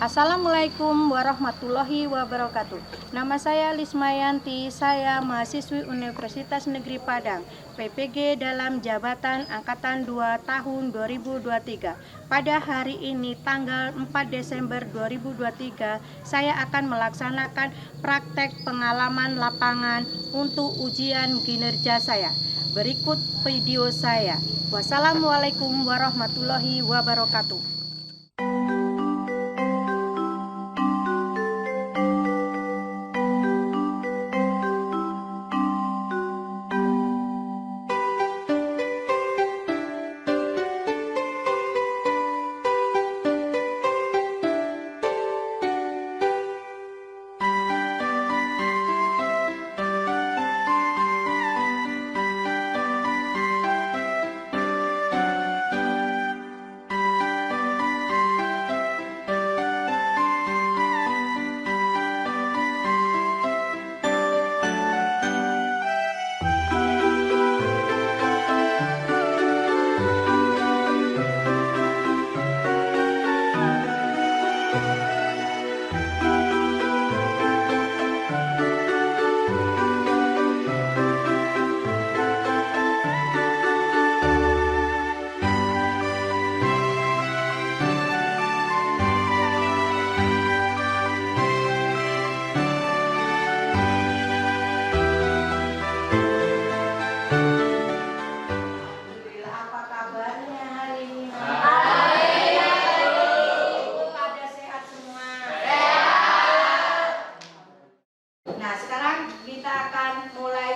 Assalamualaikum warahmatullahi wabarakatuh. Nama saya Lismayanti, saya mahasiswi Universitas Negeri Padang, PPG dalam jabatan Angkatan 2 tahun 2023. Pada hari ini tanggal 4 Desember 2023, saya akan melaksanakan praktek pengalaman lapangan untuk ujian kinerja saya. Berikut video saya. Wassalamualaikum warahmatullahi wabarakatuh.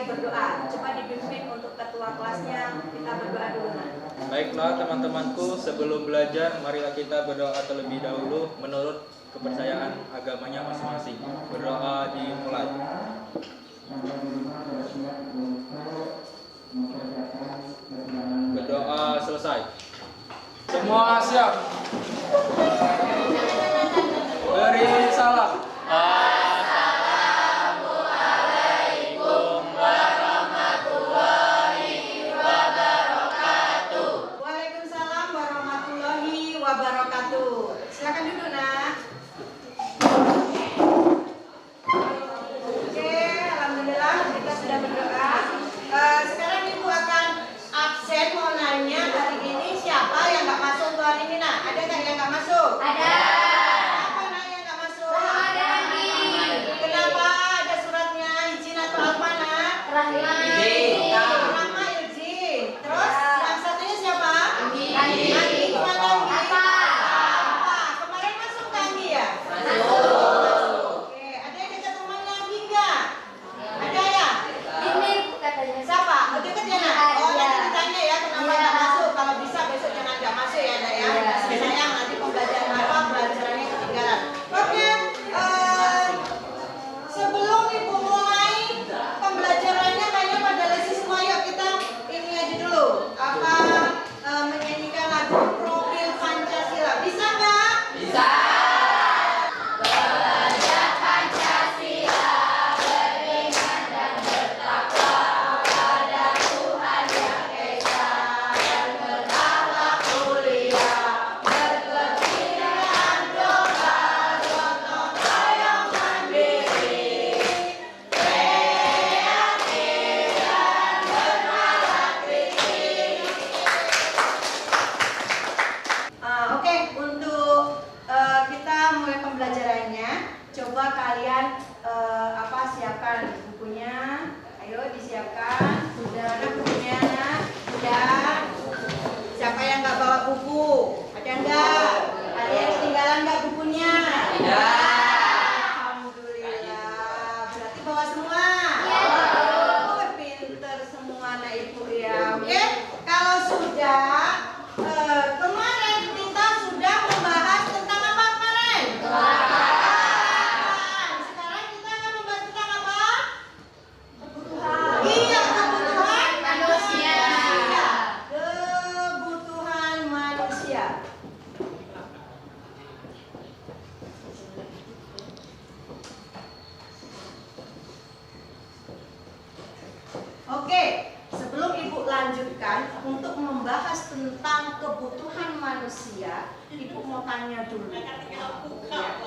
Berdoa. Coba dipimpin untuk ketua kelasnya, kita berdoa dulu. Baiklah teman-temanku, sebelum belajar marilah kita berdoa terlebih dahulu menurut kepercayaan agamanya masing-masing. Berdoa dimulai. Berdoa selesai. Semua siap. Beri salam. Silakan duduk, nak. Oke, alhamdulillah kita sudah berdoa. Sekarang ibu akan absen, mau nanya hari ini siapa yang nggak masuk tuh hari ini, nak? Ada nggak yang nggak masuk? Ada. Apa nak yang nggak masuk? Ada. Kenapa? Ada suratnya izin atau apa, nak? Rahma. Izin. Rahma izin. Terus yang satunya siapa? Andi. Andi gimana? Coba kalian siapkan bukunya. Ayo disiapkan. Sudah ada bukunya? Sudah. Siapa yang nggak bawa buku? Ada nggak? Ada yang ketinggalan nggak bukunya? Tidak. Alhamdulillah. Berarti bawa semua? Oh, pinter semua anak ibu ya. Oke. Kalau sudah, kemarin kita sudah membahas tentang apa kemarin? Oke, sebelum ibu lanjutkan untuk membahas tentang kebutuhan manusia, Ibu mau tanya dulu. Ya.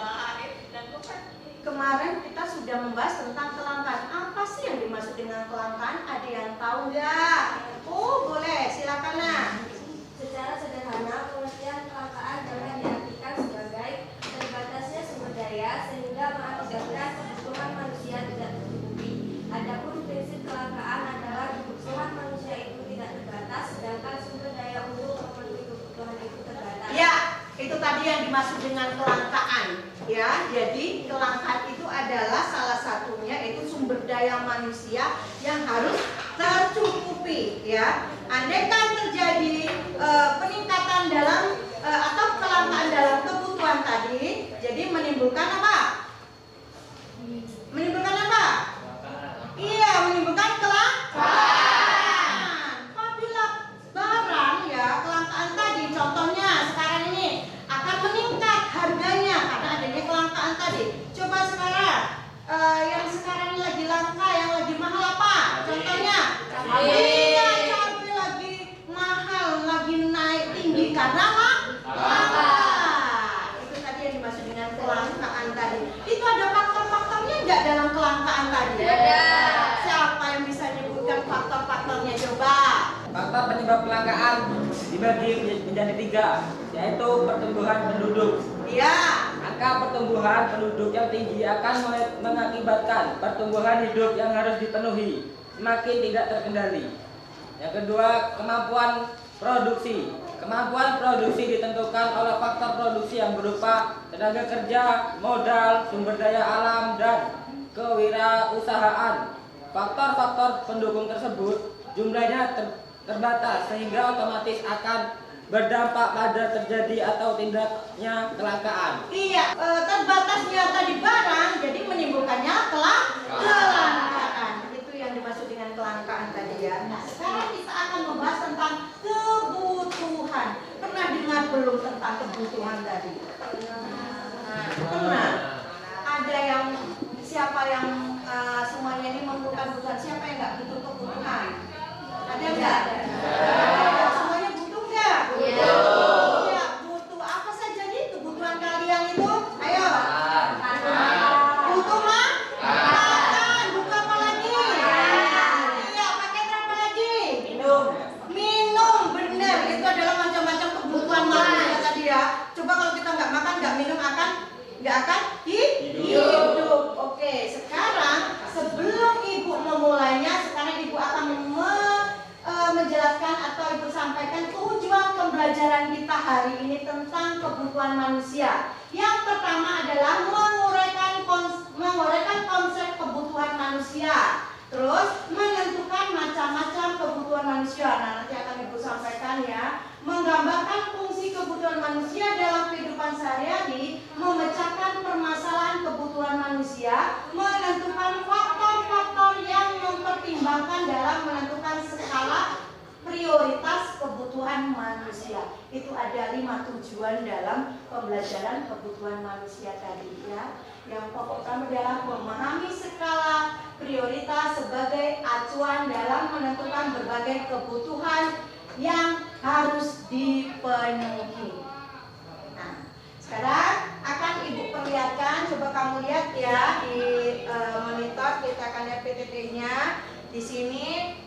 Kemarin kita sudah membahas tentang kelangkaan. Apa sih yang dimaksud dengan kelangkaan? Ada yang tahu nggak? Oh, boleh, silakan Nah. Secara sederhana, pengertian kelangkaan dapat diartikan sebagai terbatasnya sumber daya sehingga mengakibatkan kebutuhan manusia tidak tercukupi. Adapun prinsip kelangkaan adalah kebutuhan manusia itu tidak terbatas, sedangkan sumber daya untuk memenuhi kebutuhan itu terbatas. Ya, itu tadi yang dimaksud dengan kelangkaan. Ya, jadi kelangkaan itu adalah salah satunya itu sumber daya manusia yang harus tercukupi. Ya, andaikan terjadi peningkatan dalam atau kelangkaan dalam kebutuhan tadi, jadi menimbulkan apa? Menimbulkan apa? Iya, menimbulkan kelangkaan. Apabila barang ya kelangkaan tadi, contohnya sekarang ini akan meningkat harganya karena adanya kelangkaan tadi. Coba sekarang yang sekarang ini lagi langka, yang lagi mahal apa? Contohnya? Iya, cabai lagi mahal, lagi naik tinggi karena apa? Itu tadi yang dimaksud dengan kelangkaan tadi. Itu ada faktor-faktornya nggak dalam kelangkaan tadi? Ada. Siapa yang bisa menyebutkan faktor-faktornya? Coba. Faktor penyebab kelangkaan dibagi menjadi 3, yaitu pertumbuhan penduduk. Iya. Angka pertumbuhan penduduk yang tinggi akan mengakibatkan pertumbuhan hidup yang harus dipenuhi semakin tidak terkendali. Yang kedua, kemampuan produksi. Kemampuan produksi ditentukan oleh faktor produksi yang berupa tenaga kerja, modal, sumber daya alam, dan kewirausahaan. Faktor-faktor pendukung tersebut jumlahnya terbatas sehingga otomatis akan berdampak pada terjadi atau tindaknya kelangkaan. Iya, terbatasnya tadi barang, jadi menimbulkannya kelangkaan. Itu yang dimaksud dengan kelangkaan tadi ya. Nah, sekarang kita akan membahas tentang kebutuhan. Pernah dengar belum tentang kebutuhan tadi? Pernah. Ada yang siapa yang semuanya ini memerlukan kebutuhan? Siapa yang nggak butuh kebutuhan? Ada nggak? Semuanya butuh nggak? Butuh. Iya, butuh. Apa saja nih kebutuhan kalian itu? Ayo. Butuh makan. Butuh apa lagi? Iya, pakai apa lagi? Minum, benar. Itu adalah macam-macam kebutuhan manusia tadi ya. Coba kalau kita nggak makan, nggak minum, nggak akan hidup. Oke, sekarang sebelum Ibu memulainya, sekarang Ibu akan menjelaskan atau Ibu sampaikan tujuan pembelajaran kita hari ini tentang kebutuhan manusia. Yang pertama adalah menguraikan konsep kebutuhan manusia. Terus menentukan macam-macam kebutuhan manusia. Nah, nanti akan Ibu sampaikan ya. Menggambarkan fungsi kebutuhan manusia dalam kehidupan sehari-hari, memecahkan permasalahan kebutuhan manusia, menentukan faktor-faktor yang mempertimbangkan dalam menentukan skala prioritas kebutuhan manusia. Itu ada 5 tujuan dalam pembelajaran kebutuhan manusia tadi ya. Yang pertama adalah memahami skala prioritas sebagai acuan dalam menentukan berbagai kebutuhan yang harus dipenuhi. Nah, sekarang akan Ibu perlihatkan, coba kamu lihat ya di monitor, kita akan lihat PPT-nya. Di sini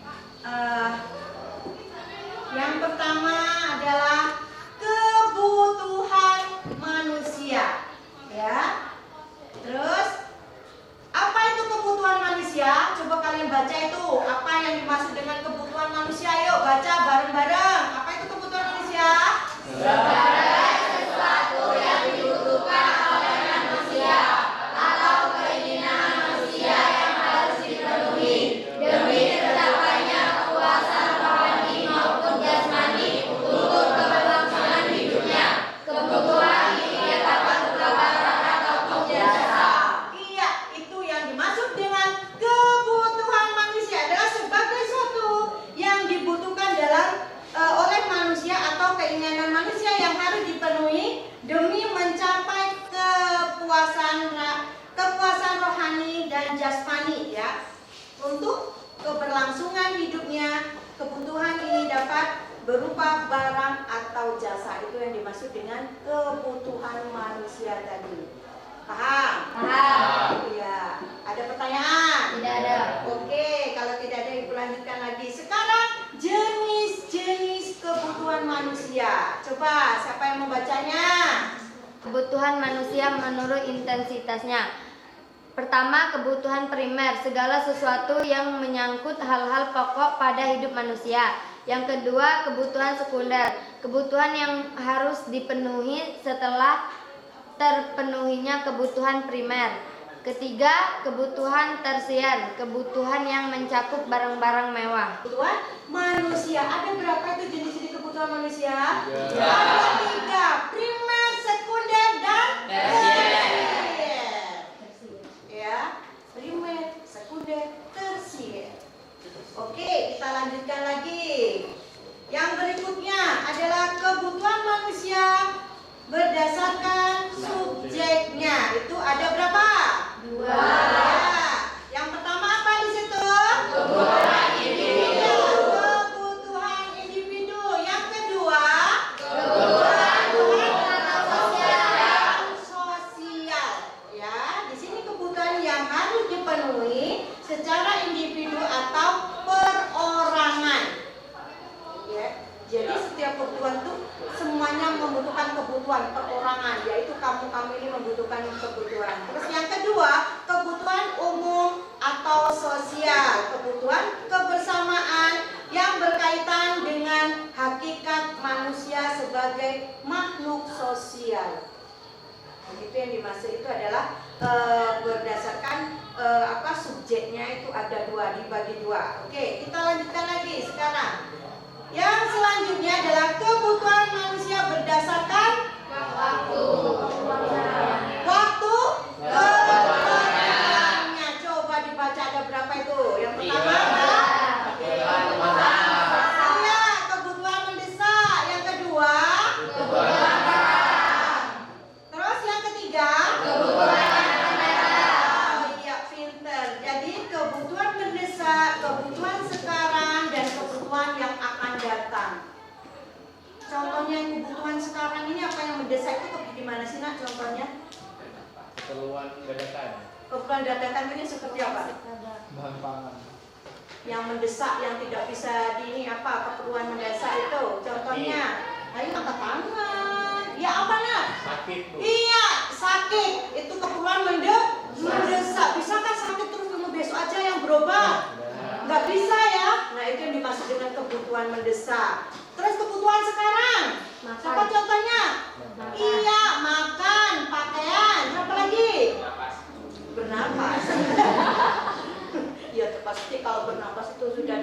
yang pertama adalah kebutuhan manusia, ya. Terus apa itu kebutuhan manusia? Coba kalian baca itu. Apa yang dimaksud dengan kebutuhan manusia? Yuk baca bareng-bareng. Apa itu kebutuhan manusia? Segala sesuatu yang dibutuhkan oleh manusia atau keinginan manusia yang harus dipenuhi demi tercapainya kepuasan rohani maupun jasmani untuk keberlangsungan hidupnya. Kebutuhan ini dapat berupa barang ataupun jasa. Iya, itu yang dimaksud dengan kebutuhan manusia adalah sebagai sesuatu yang dibutuhkan oleh manusia atau keinginan manusia yang harus dipenuhi demi mencapai kepuasan rohani dan jasmani ya. Untuk keberlangsungan hidupnya, kebutuhan ini dapat berupa barang atau jasa. Itu yang dimaksud dengan kebutuhan manusia tadi. Paham? Paham. Iya. Ada pertanyaan? Tidak ada. Oke, kalau tidak ada ibu lanjutkan lagi. Sekarang jenis-jenis kebutuhan manusia. Coba siapa yang membacanya? Kebutuhan manusia menurut intensitasnya. Pertama, kebutuhan primer, segala sesuatu yang menyangkut hal-hal pokok pada hidup manusia. Yang kedua, kebutuhan sekunder, kebutuhan yang harus dipenuhi setelah terpenuhinya kebutuhan primer. Ketiga, kebutuhan tersier, kebutuhan yang mencakup barang-barang mewah. Kebutuhan manusia. Ada berapa itu jenis-jenis kebutuhan manusia? Tiga. Ada 3. Primer, sekunder, dan tersier. Ya, primer, sekunder, tersier. Oke, kita lanjutkan lagi. Yang berikutnya adalah kebutuhan manusia berdasarkan subjeknya. Itu ada berapa? 2. Ya. Yang pertama apa di situ? Kebutuhan individu. Kebutuhan individu. Yang kedua, Kebutuhan umum atau sosial. sosial. Ya, di sini kebutuhan yang harus dipenuhi secara individu atau perorangan. Ya, jadi setiap kebutuhan itu semuanya membutuhkan kebutuhan perorangan, yaitu kamu ini membutuhkan kebutuhan. Terus yang kedua, kebutuhan umum atau sosial, kebutuhan kebersamaan yang berkaitan dengan hakikat manusia sebagai makhluk sosial. Itu yang dimaksud itu adalah berdasarkan subjeknya itu ada 2, dibagi 2. Oke, kita lanjutkan lagi sekarang. Yang selanjutnya adalah kebutuhan manusia berdasarkan Waktu. waktu kebutuhannya. Coba dibaca ada berapa itu? Yang pertama apa? Iya, kebutuhan mendesak. Yang kedua, terus yang ketiga, oh iya, pinter. Jadi kebutuhan mendesak, kebutuhan sekarang, dan kebutuhan yang akan datang. Contohnya kebutuhan sekarang ini apa yang mendesak itu gimana sih nak contohnya? Keperluan dadakan, Kebutuhan dadakan ini seperti apa? bahan pangan, Yang mendesak, yang tidak bisa di ini apa? Keperluan mendesak itu. Contohnya, ayo angkat tangan. Ya apa nak? sakit tuh, Iya, sakit. Itu keperluan mendesak. Bisa kan sakit terus kamu besok aja yang berobat? Nggak bisa ya. Nah itu yang dimaksud dengan kebutuhan mendesak. Terus kebutuhan sekarang. Makan. Apa contohnya? Iya, makan, pakaian. Apa lagi? Bernapas. Ya pasti kalau bernapas itu sudah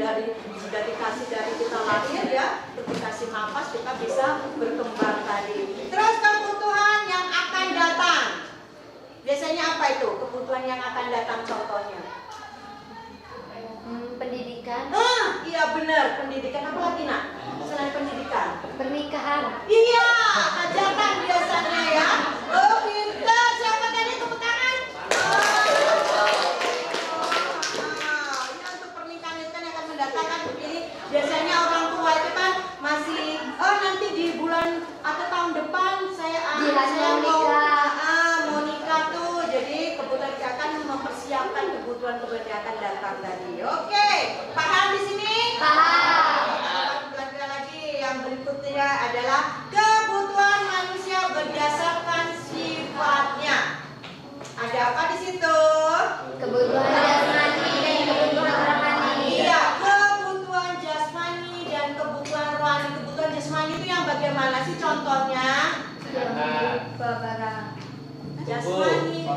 dikasih dari kita lahir ya, dikasih napas kita bisa berkembang tadi. Terus kebutuhan yang akan datang. Biasanya apa itu? Kebutuhan yang akan datang contohnya. Pendidikan. Iya benar, pendidikan apa lagi nak? Selain pendidikan. Pernikahan. Iya, hajatan biasanya ya. Oh pintar, siapa tadi tepuk tangan? Ya untuk pernikahan itu kan akan mendatangkan begini. Biasanya orang tua itu kan masih, nanti di bulan atau tahun depan saya mau nikah tuh. Jadi kebutuhan kita akan mempersiapkan kebutuhan yang akan datang tadi. Oke, paham di sini? Paham. Belajar lagi. Yang berikutnya adalah kebutuhan manusia berdasarkan sifatnya. Ada apa di situ? Kebutuhan jasmani dan kebutuhan rohani. Iya, kebutuhan jasmani dan kebutuhan rohani. Kebutuhan jasmani itu yang bagaimana sih contohnya? Yang berupa barang. Jasmani.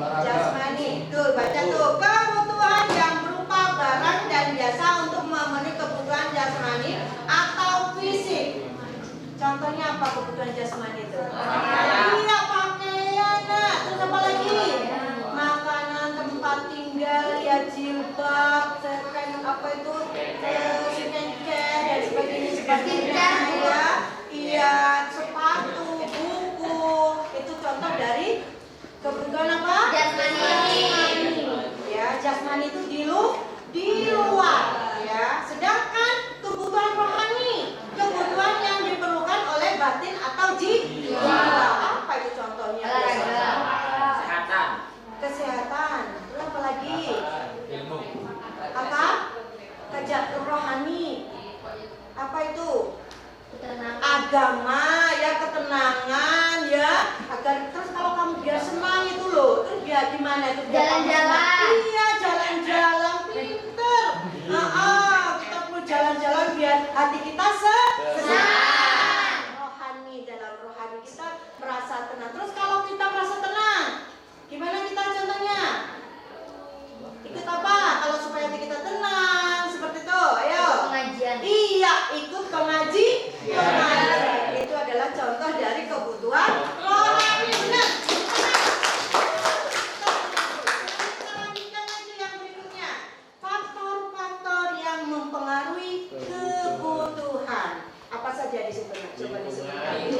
Tuh, baca tuh. Kebutuhan yang berupa barang dan jasa untuk memenuhi kebutuhan jasmani atau fisik. Contohnya apa kebutuhan jasmani itu? Iya, pakaian. Nah, terus apa lagi? Makanan, tempat tinggal, ya jilbab, apa itu? Skincare dan sebagainya seperti itu ya. Iya, sepatu, buku. Itu contoh dari kebutuhan apa? Jasmani. Ya, jasmani itu di luar ya. Sedangkan kebutuhan rohani, kebutuhan ketenangan ya, agar terus kalau kamu biar senang itu loh, terus biar gimana itu? Biar kamu Jalan-jalan. senang. Iya, jalan-jalan pinter. Kita perlu jalan-jalan biar hati kita senang. Rohani, dalam rohani kita merasa tenang. Terus kalau kita merasa tenang, gimana kita contohnya? Ikut apa? Kalau supaya hati kita tenang, seperti itu. Ayo. Pengajian. Iya, ikut pengajian. Itu adalah contoh dari kebutuhan rohani. Benar. Kita lanjutkan lagi yang berikutnya. Faktor-faktor yang mempengaruhi kebutuhan. Apa saja disebutnya? Coba disebutkan.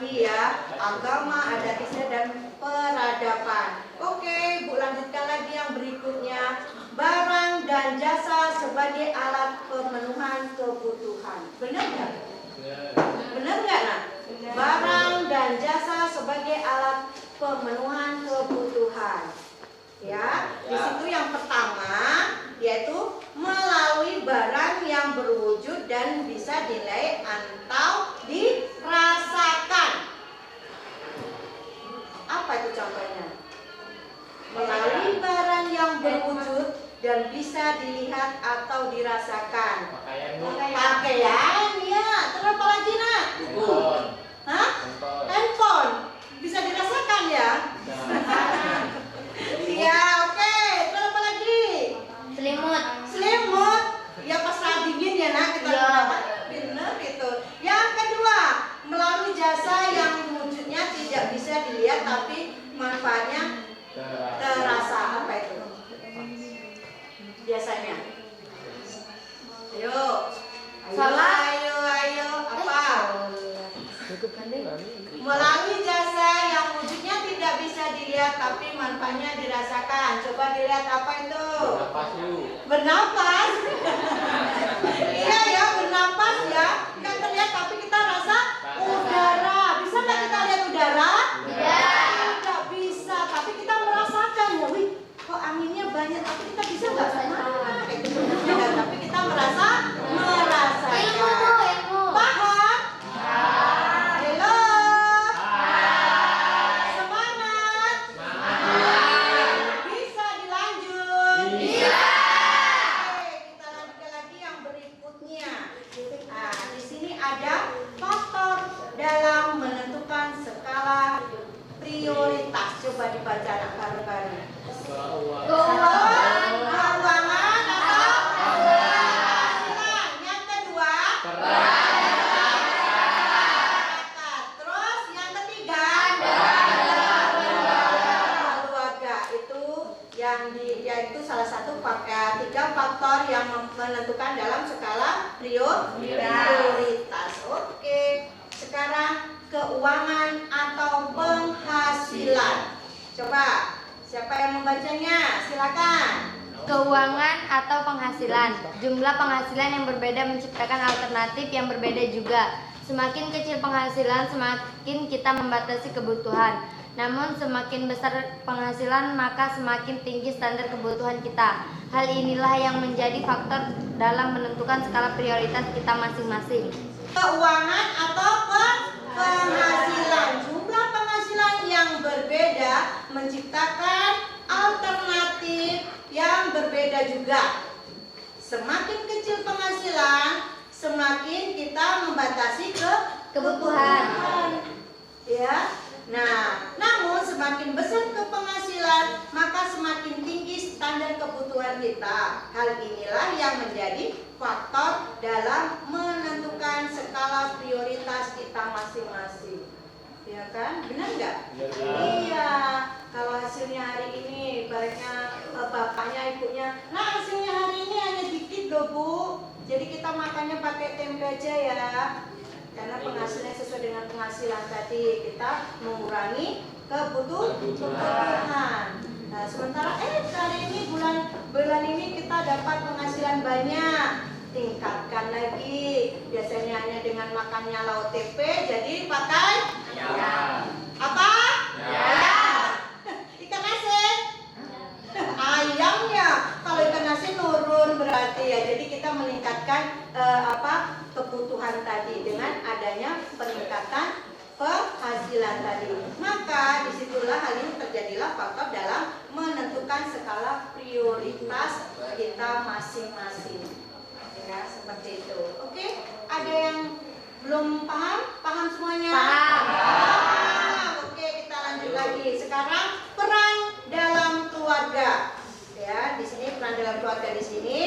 Iya. Agama, adat istiadat, dan peradaban. Oke, Bu, lanjutkan lagi yang berikutnya. Barang dan jasa sebagai alat pemenuhan kebutuhan. Benar nggak? Benar nggak, Nak? Barang dan jasa sebagai alat pemenuhan kebutuhan. Ya, di situ yang pertama yaitu melalui barang yang berwujud dan bisa dinilai atau dirasakan. Apa itu contohnya? Melalui barang yang berwujud dan bisa dilihat atau dirasakan. Pakaian, ya. Terus apa lagi, Nak? Hah? Handphone. Bisa dirasakan ya? Iya, oke. Terus apa lagi? Selimut. Selimut. Ya pas saat dingin ya, Nak, kita gunakan. Benar itu. Yang kedua, melalui jasa yang wujudnya tidak bisa dilihat tapi manfaatnya terasa. Apa itu? Biasanya. Ayo. Ayo. Apa? Melalui jasa yang wujudnya tidak bisa dilihat tapi manfaatnya dirasakan. Coba dilihat apa itu? Bernapas. Iya ya, bernapas ya. Nggak terlihat tapi kita rasa udara. Bisa nggak kita lihat udara? Tidak bisa, tapi kita merasakan ya. Wih, kok anginnya banyak tapi kita bisa nggak sama? Tapi kita merasakan. Ilmu. Paham? Halo. Semangat. Bisa dilanjut. Bisa. Oke, kita lanjutkan lagi yang berikutnya. Nah, di sini ada faktor dalam menentukan skala prioritas. Coba dibaca anak baru-baru. Keuangan atau penghasilan. Yang kedua, terus yang ketiga, keluarga. Itu yaitu salah satu tiga faktor yang menentukan dalam skala prioritas. Oke, sekarang keuangan atau penghasilan. Coba siapa yang membacanya? Silakan. Keuangan atau penghasilan. Jumlah penghasilan yang berbeda menciptakan alternatif yang berbeda juga. Semakin kecil penghasilan, semakin kita membatasi kebutuhan. Namun semakin besar penghasilan, maka semakin tinggi standar kebutuhan kita. Hal inilah yang menjadi faktor dalam menentukan skala prioritas kita masing-masing. Keuangan atau penghasilan. Jumlah penghasilan yang berbeda menciptakan alternatif yang berbeda juga. Semakin kecil penghasilan, semakin kita membatasi kebutuhan. Ya. Nah, namun semakin besar penghasilan, maka semakin tinggi standar kebutuhan kita. Hal inilah yang menjadi faktor dalam menentukan skala prioritas kita masing-masing. Ya kan? Benar nggak? Iya. Kalau hasilnya hari ini, baiknya bapaknya, ibunya, nah hasilnya hari ini hanya dikit loh, Bu. Jadi kita makannya pakai tempe aja ya. Karena penghasilannya sesuai dengan penghasilan tadi, kita mengurangi kebutuhan. Nah, sementara kali ini bulan ini kita dapat penghasilan banyak, tingkatkan lagi. Biasanya hanya dengan makannya lauk tempe, jadi pakai penghasilan tadi. Maka disitulah hal ini terjadilah faktor dalam menentukan skala prioritas kita masing-masing. Ya, seperti itu. Oke, ada yang belum paham? Paham semuanya? Paham. Oke, kita lanjut lagi. Sekarang peran dalam keluarga. Ya, di sini peran dalam keluarga di sini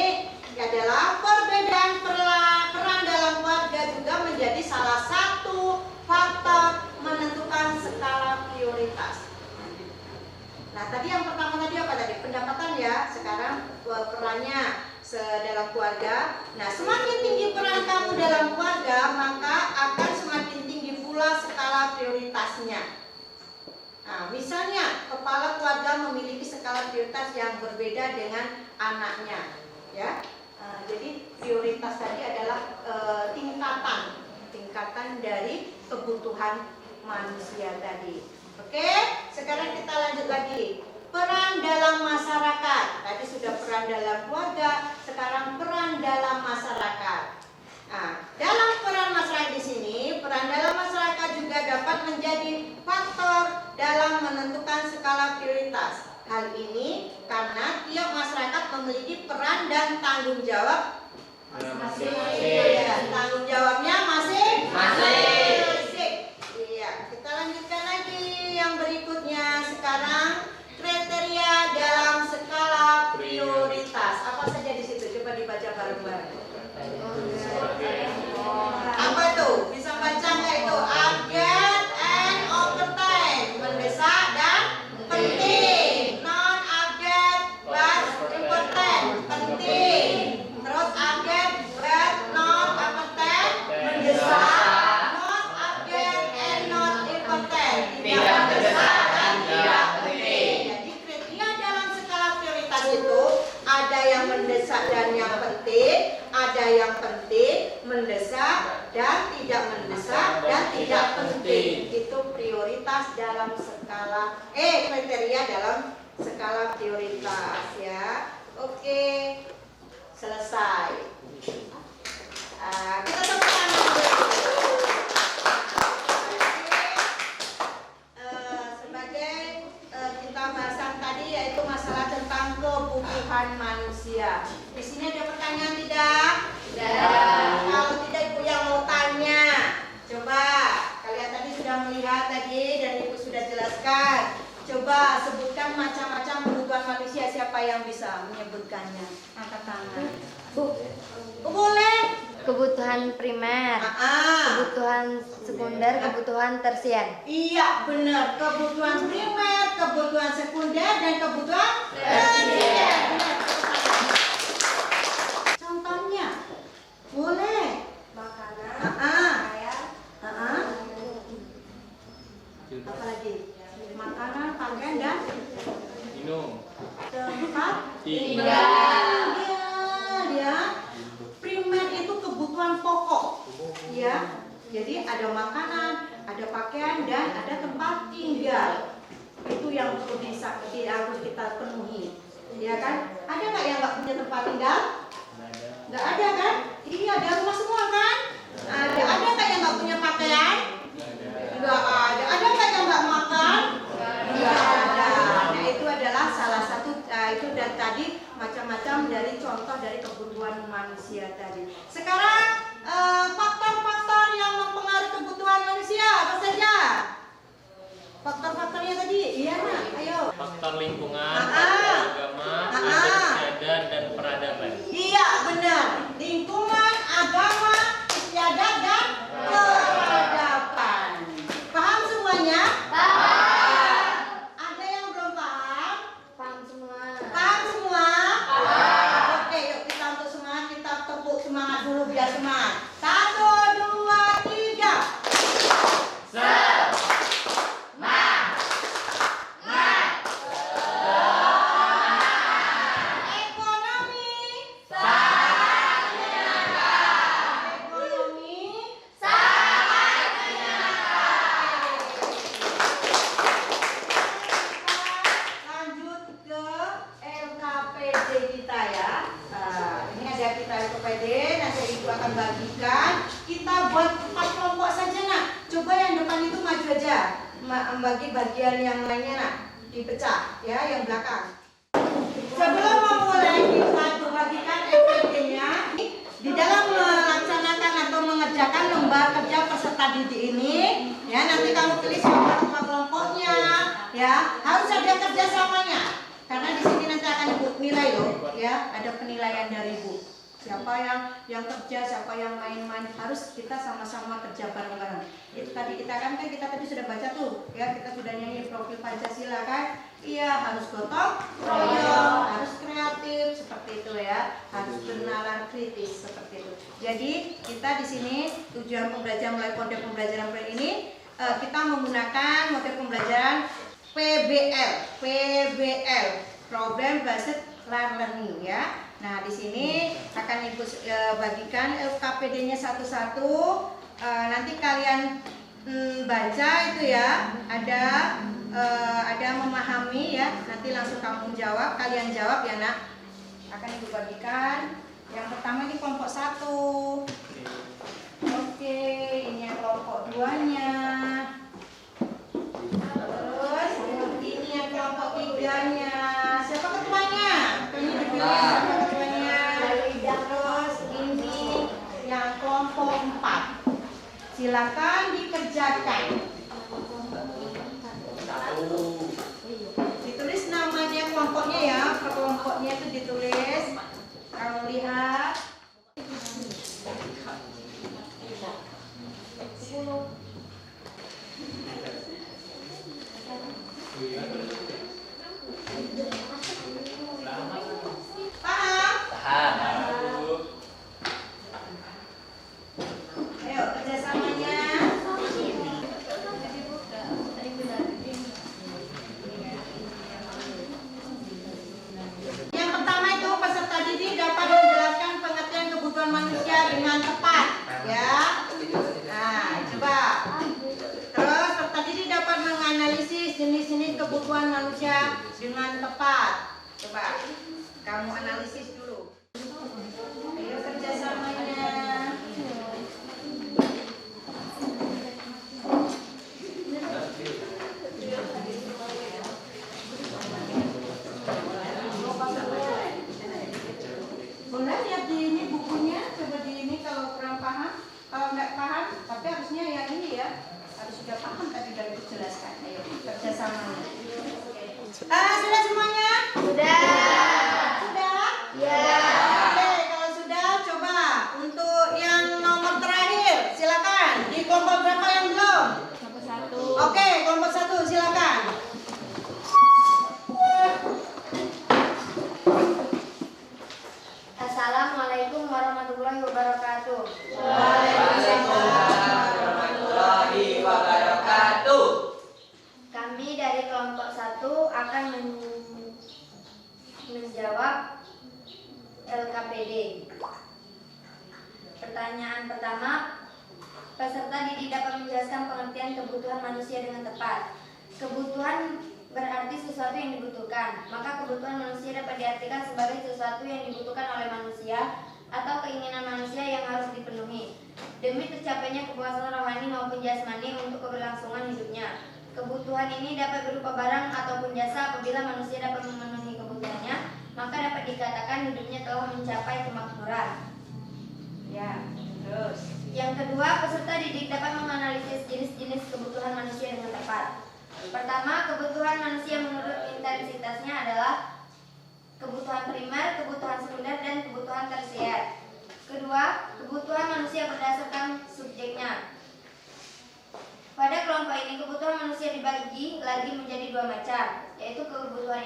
adalah perbedaan peran dalam keluarga juga menjadi salah satu faktor menentukan skala prioritas. Nah, tadi yang pertama tadi apa tadi? Pendapatan ya. Sekarang perannya dalam keluarga. Nah, semakin tinggi peran kamu dalam keluarga, maka akan semakin tinggi pula skala prioritasnya. Nah, misalnya kepala keluarga memiliki skala prioritas yang berbeda dengan anaknya, ya. Jadi prioritas tadi adalah tingkatan dari kebutuhan manusia tadi. Oke, sekarang kita lanjut lagi. Peran dalam masyarakat. Tadi sudah peran dalam keluarga, sekarang peran dalam masyarakat. Nah, dalam peran masyarakat di sini, peran dalam masyarakat juga dapat menjadi faktor dalam menentukan skala prioritas. Hal ini karena tiap masyarakat memiliki peran dan tanggung jawab masing-masing. Ya, tanggung jawabnya masing-masing. Iya, kita lanjutkan lagi yang berikutnya. Sekarang kriteria dalam skala prioritas. Apa saja di situ? Coba dibaca bareng-bareng. Apa itu? Bisa baca nggak itu? Urgent and overtime. Mendesak dan penting. Non urgent but important. Penting. Terus urgent but non important. Mendesak. Non urgent and not important. Tidak mendesak dan tidak penting. Jadi kriteria dalam skala prioritas itu ada yang mendesak dan yang penting, ada yang penting, mendesak dan tidak mendesak dan tidak penting. Itu prioritas dalam skala kriteria dalam skala prioritas ya. Oke, selesai. Kita tepuk tangan dulu. Sebagai kita bahasan tadi yaitu masalah tentang kebutuhan manusia. Di sini ada pertanyaan tidak? Tidak. Kalau tidak Ibu yang mau tanya. Coba kalian tadi sudah melihat tadi dan Ibu sudah jelaskan. Coba sebutkan macam-macam kebutuhan manusia. Siapa yang bisa menyebutkannya? Angkat tangan. Bu, boleh. Kebutuhan primer, kebutuhan sekunder, kebutuhan tersier. Iya benar, kebutuhan primer, kebutuhan sekunder dan kebutuhan tersier. Contohnya, boleh. Makanan, pakaian, apa lagi? Makanan, pakaian dan Minum. tempat Tinggal. Ya. Primer itu kebutuhan pokok, ya. Jadi ada makanan, ada pakaian dan ada tempat tinggal. Itu yang harus kita penuhi, ya kan? Ada nggak yang nggak punya tempat tinggal? Nggak ada kan? Iya, ada rumah semua kan? Ada nggak yang nggak punya pakaian? Nggak ada. Ada nggak yang nggak makan? Nggak ada. Nah, itu adalah salah satu itu dan tadi macam-macam dari contoh dari kebutuhan manusia tadi. Sekarang faktor-faktor yang mempengaruhi kebutuhan manusia apa saja? Faktor-faktornya tadi, iya nak, ayo. Faktor lingkungan, faktor agama, adat istiadat, dan peradaban. Iya benar, lingkungan, agama, istiadat dan peradaban. Paham semuanya? Paham. Ada yang belum paham? Paham semua. Paham semua? Oke, yuk kita untuk semangat, kita tepuk semangat dulu biar semangat. 1, 2, 3. Semangat. Ya, bagi bagian yang lainnya nak dipecah ya, yang belakang. Sebelum memulai kita bagikan FPP-nya, di dalam melaksanakan atau mengerjakan lembar kerja peserta didik ini, ya nanti kamu tulis siapa ketua kelompoknya, ya harus ada kerjasamanya, karena di sini nanti akan ibu nilai loh, ya ada penilaian dari ibu. Siapa yang kerja, siapa yang main-main, harus kita sama-sama kerja bareng-bareng. Itu tadi kita tadi sudah baca tuh, ya kita sudah nyanyi profil Pancasila kan? Iya, harus gotong royong, harus kreatif seperti itu ya, harus bernalar kritis seperti itu. Jadi kita di sini tujuan pembelajaran mulai model pembelajaran ini kita menggunakan model pembelajaran PBL, Problem Based Learning ya. Nah, di sini akan Ibu bagikan LKPD-nya satu-satu. Nanti kalian baca itu ya, ada memahami ya. Nanti langsung kamu jawab, kalian jawab ya nak. Akan Ibu bagikan. Yang pertama ini kelompok 1. Oke, ini yang kelompok 2-nya. Terus ini yang kelompok 3-nya. Siapa ketuanya? Ini dipilih siapa ketuanya. Terus ini yang kelompok 4. Silakan dikerjakan. Ditulis namanya kelompoknya ya, per kelompoknya itu ditulis. Kamu lihat. Ayo kerjasamanya. Yang pertama itu peserta didik dapat menjelaskan pengertian kebutuhan manusia dengan tepat, ya. Nah, coba. Terus peserta didik dapat menganalisis jenis-jenis kebutuhan manusia dengan tepat. Coba, kamu analisis dulu. Ayo kerjasamanya. Boleh lihat di ini bukunya, coba di ini kalau kurang paham, kalau nggak paham, tapi harusnya yang ini ya, harus sudah paham tadi udah dijelaskan. Ayo kerjasamanya. Sudah semuanya? Sudah. Sudah? Ya. Oke, kalau sudah coba untuk yang nomor terakhir, silakan. Di kelompok berapa yang belum? Kelompok 1. Oke, kelompok 1 silakan. Assalamualaikum warahmatullahi wabarakatuh. Waalaikumsalam warahmatullahi wabarakatuh. Kami dari kelompok 1 akan menjawab LKPD. Pertanyaan pertama, peserta didik dapat menjelaskan pengertian kebutuhan manusia dengan tepat. Kebutuhan berarti sesuatu yang dibutuhkan, maka kebutuhan manusia dapat diartikan sebagai sesuatu yang dibutuhkan oleh manusia atau keinginan manusia yang harus dipenuhi demi tercapainya kepuasan rohani maupun jasmani untuk keberlangsungan hidupnya. Kebutuhan ini dapat berupa barang ataupun jasa. Apabila manusia dapat memenuhi kebutuhannya, maka dapat dikatakan hidupnya telah mencapai kemakmuran. Ya, terus. Yang kedua, peserta didik dapat menganalisis jenis-jenis kebutuhan manusia dengan tepat. Pertama, kebutuhan manusia menurut intensitasnya adalah kebutuhan primer, kebutuhan sekunder, dan kebutuhan tersier. Kedua, kebutuhan manusia berdasarkan subjeknya. Pada kelompok ini, kebutuhan manusia dibagi lagi menjadi 2 macam, yaitu kebutuhan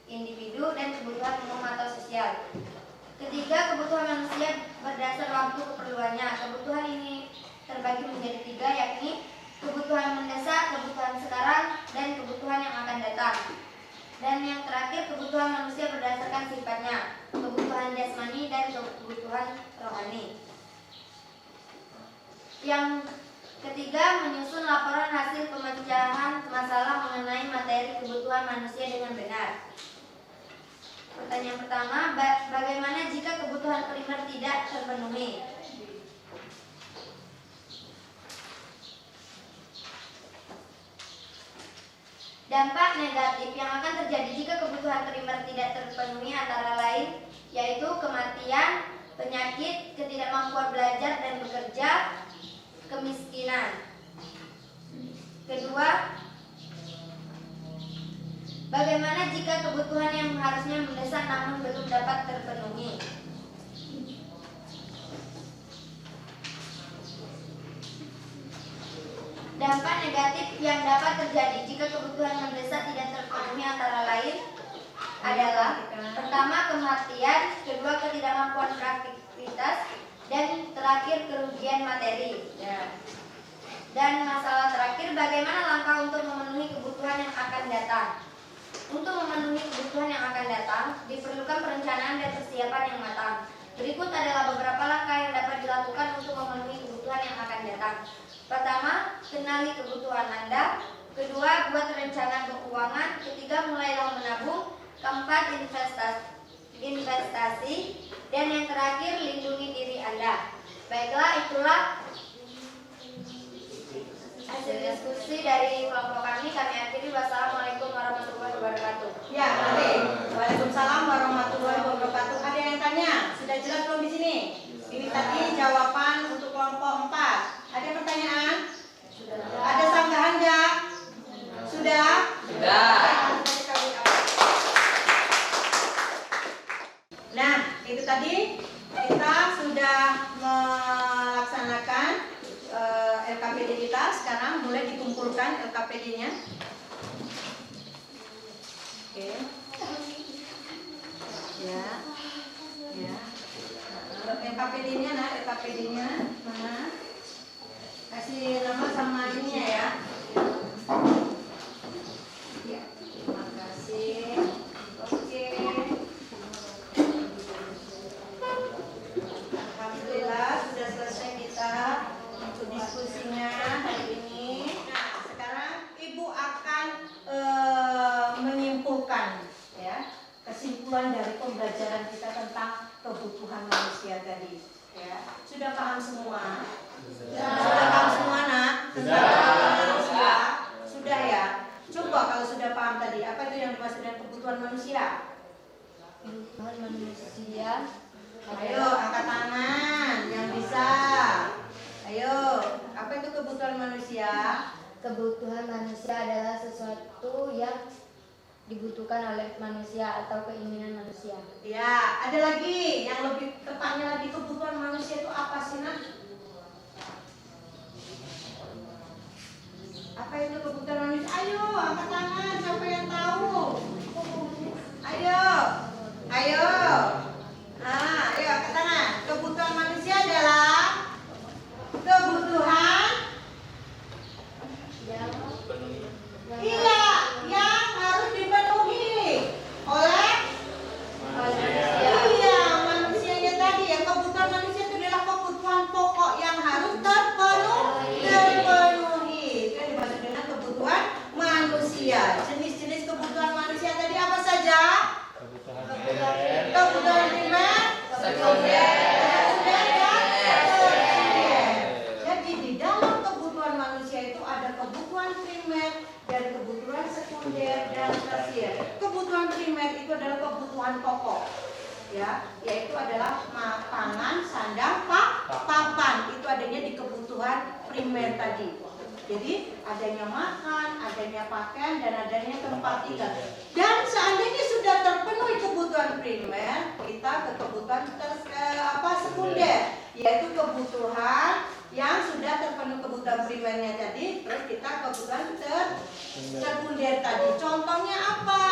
individu dan kebutuhan umum atau sosial. Ketiga, kebutuhan manusia berdasar waktu keperluannya. Kebutuhan ini terbagi menjadi 3, yakni kebutuhan mendesak, kebutuhan sekarang, dan kebutuhan yang akan datang. Dan yang terakhir, kebutuhan manusia berdasarkan sifatnya, kebutuhan jasmani dan kebutuhan rohani. Yang ketiga, menyusun laporan hasil pemecahan masalah mengenai materi kebutuhan manusia dengan benar. Pertanyaan pertama, bagaimana jika kebutuhan primer tidak terpenuhi? Dampak negatif yang akan terjadi jika kebutuhan primer tidak terpenuhi antara lain yaitu kematian, penyakit, ketidakmampuan belajar dan bekerja, kemiskinan. Kedua, bagaimana jika kebutuhan yang harusnya mendesak namun belum dapat terpenuhi? Dampak negatif yang dapat terjadi jika kebutuhan mendesak tidak terpenuhi antara lain adalah pertama kematian, kedua ketidakmampuan beraktivitas, dan terakhir kerugian materi. Dan masalah terakhir, bagaimana langkah untuk memenuhi kebutuhan yang akan datang? Untuk memenuhi kebutuhan yang akan datang, diperlukan perencanaan dan persiapan yang matang. Berikut adalah beberapa langkah yang dapat dilakukan untuk memenuhi kebutuhan yang akan datang. Pertama, kenali kebutuhan Anda. Kedua, buat rencana keuangan. Ketiga, mulailah menabung. Keempat, investasi. Dan yang terakhir, lindungi diri Anda. Baiklah, itulah hasil diskusi dari kelompok kami. Kami akhiri. Wassalamualaikum warahmatullahi wabarakatuh. Ya, baik. Waalaikumsalam warahmatullahi wabarakatuh. Ada yang tanya? Sudah jelas belum di sini? Ini tadi jawaban untuk kelompok 4. Ada pertanyaan? Sudah. Ada sanggahan enggak? Sudah? Sudah. Nah, itu tadi kita sudah melaksanakan LKPD kita. Sekarang mulai dikumpulkan LKPD-nya. Oke. Ya. Ya. LKPD-nya, nah, LKPD-nya mana? Kasih nama sama ininya ya. Ya, terima kasih. Oke. Alhamdulillah sudah selesai kita untuk diskusinya hari ini. Nah, sekarang Ibu akan menyimpulkan ya kesimpulan dari pembelajaran kita tentang kebutuhan manusia tadi. Ya, sudah paham semua? Sudah paham semua, Nak? Tentang kebutuhan manusia? Sudah ya? Coba kalau sudah paham tadi, apa itu yang dimaksud dengan kebutuhan manusia? Kebutuhan manusia. Ayo, angkat tangan yang bisa. Ayo, apa itu kebutuhan manusia? Kebutuhan manusia adalah sesuatu yang dibutuhkan oleh manusia atau keinginan manusia. Ya, ada lagi yang lebih tepatnya lagi, kebutuhan manusia itu apa sih, Nak? Apa itu kebutuhan manusia? Ayo, angkat tangan, siapa yang tahu? Ayo, ayo. Nah, ayo angkat tangan. Kebutuhan manusia adalah kebutuhan iya yang harus dipenuhi oleh iya manusianya tadi. Ya, kebutuhan manusia itu adalah kebutuhan pokok yang harus terpenuhi. Itu yang dimaksud dengan kebutuhan manusia. Jenis-jenis kebutuhan manusia tadi apa saja? Kebutuhan primer, sekunder, dan tersier. Jadi di dalam kebutuhan manusia itu ada kebutuhan primer dan kebutuhan sekunder dan tersier. Kebutuhan primer itu adalah kebutuhan pokok, ya, yaitu adalah pangan, sandang, papan. Itu adanya di kebutuhan primer tadi. Jadi adanya makan, adanya pakaian, dan adanya tempat tinggal. Dan seandainya sudah terpenuhi kebutuhan primer, kita ke kebutuhan sekunder, yaitu kebutuhan yang sudah terpenuhi kebutuhan primernya tadi, terus kita kebutuhan sekunder tadi. Contohnya apa?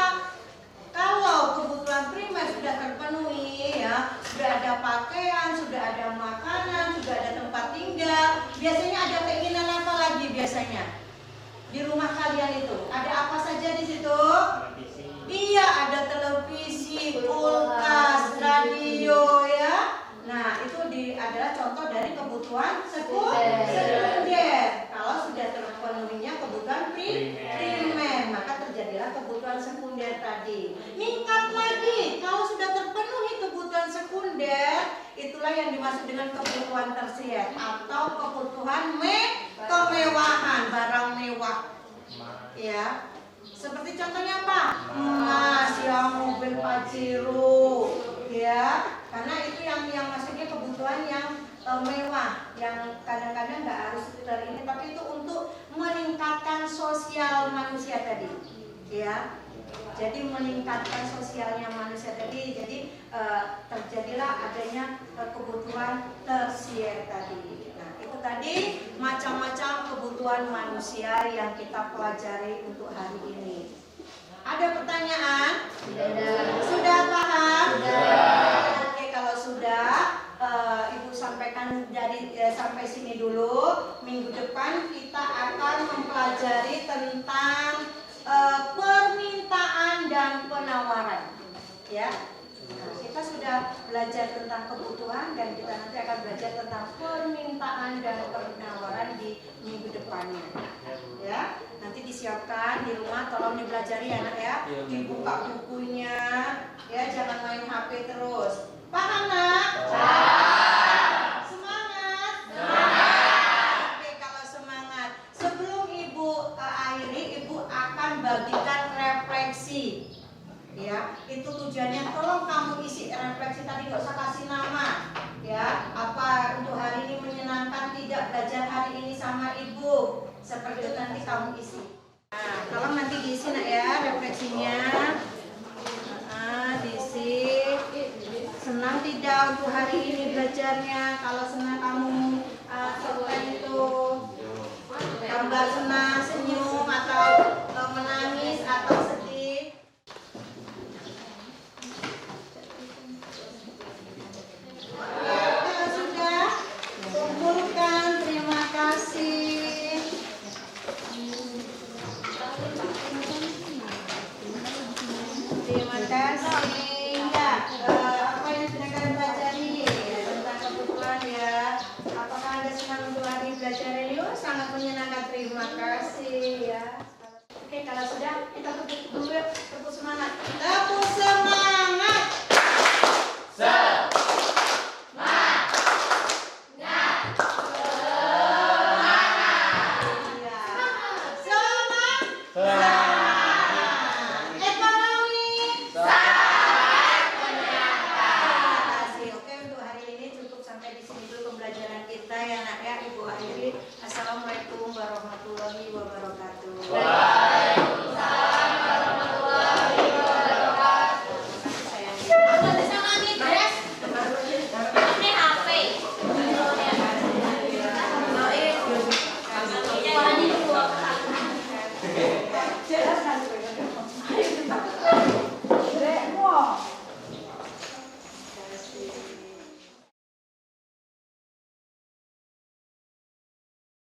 Kalau kebutuhan primer sudah terpenuhi, ya, sudah ada pakaian, sudah ada makanan, sudah ada tempat tinggal, biasanya ada keinginan apa lagi biasanya? Di rumah kalian itu ada apa saja di situ? Iya, ada televisi, kulkas, radio, ya. Nah, itu adalah contoh dari kebutuhan sekunder. Kalau sudah terpenuhinya kebutuhan primer, maka terjadilah kebutuhan sekunder tadi. Ningkat lagi, kalau sudah terpenuhi kebutuhan sekunder, itulah yang dimaksud dengan kebutuhan tersier atau kebutuhan kemewahan, barang mewah. Ya. Seperti contohnya apa? Emas, ya, mobil Pajero, ya. Karena itu yang maksudnya kebutuhan yang mewah, yang kadang-kadang nggak harus sekedar ini, tapi itu untuk meningkatkan sosial manusia tadi, ya. Jadi meningkatkan sosialnya manusia tadi, jadi terjadilah adanya kebutuhan tersier tadi. Nah, itu tadi macam-macam kebutuhan manusia yang kita pelajari untuk hari ini. Ada pertanyaan? Sudah paham? Oke, kalau sudah, Ibu sampaikan sampai sini dulu. Minggu depan kita akan mempelajari tentang permintaan dan penawaran, ya. Nah, kita sudah belajar tentang kebutuhan dan kita nanti akan belajar tentang permintaan dan penawaran di minggu depannya, ya. Nanti disiapkan di rumah, tolong dipelajari ya nak ya. Dibuka bukunya, ya, jangan main HP terus. Paham nak? Semangat. Oke, kalau semangat. Sebelum Ibu akhiri, Ibu akan bagikan refleksi. Ya, itu tujuannya tolong kamu isi refleksi tadi, nggak usah kasih nama. Ya, apa untuk hari ini menyenangkan tidak belajar hari ini sama Ibu. Seperti itu nanti kamu isi. Nah, tolong nanti diisi nak ya refleksinya. Diisi. Senang tidak untuk hari ini belajarnya? Kalau senang kamu cerpen itu gambar senang, senyum atau menangis atau sedih. Kalau sudah kumpulkan, terima kasih. Terima kasih. Ya, apa yang sudah kalian pelajari tentang kebutuhan ya? Apakah Anda senang untuk hari belajar ini? Sangat menyenangkan. Terima kasih ya. Oke, kalau sudah kita tepuk dulu, tepuk semangat. Tepuk semangat. Semangat.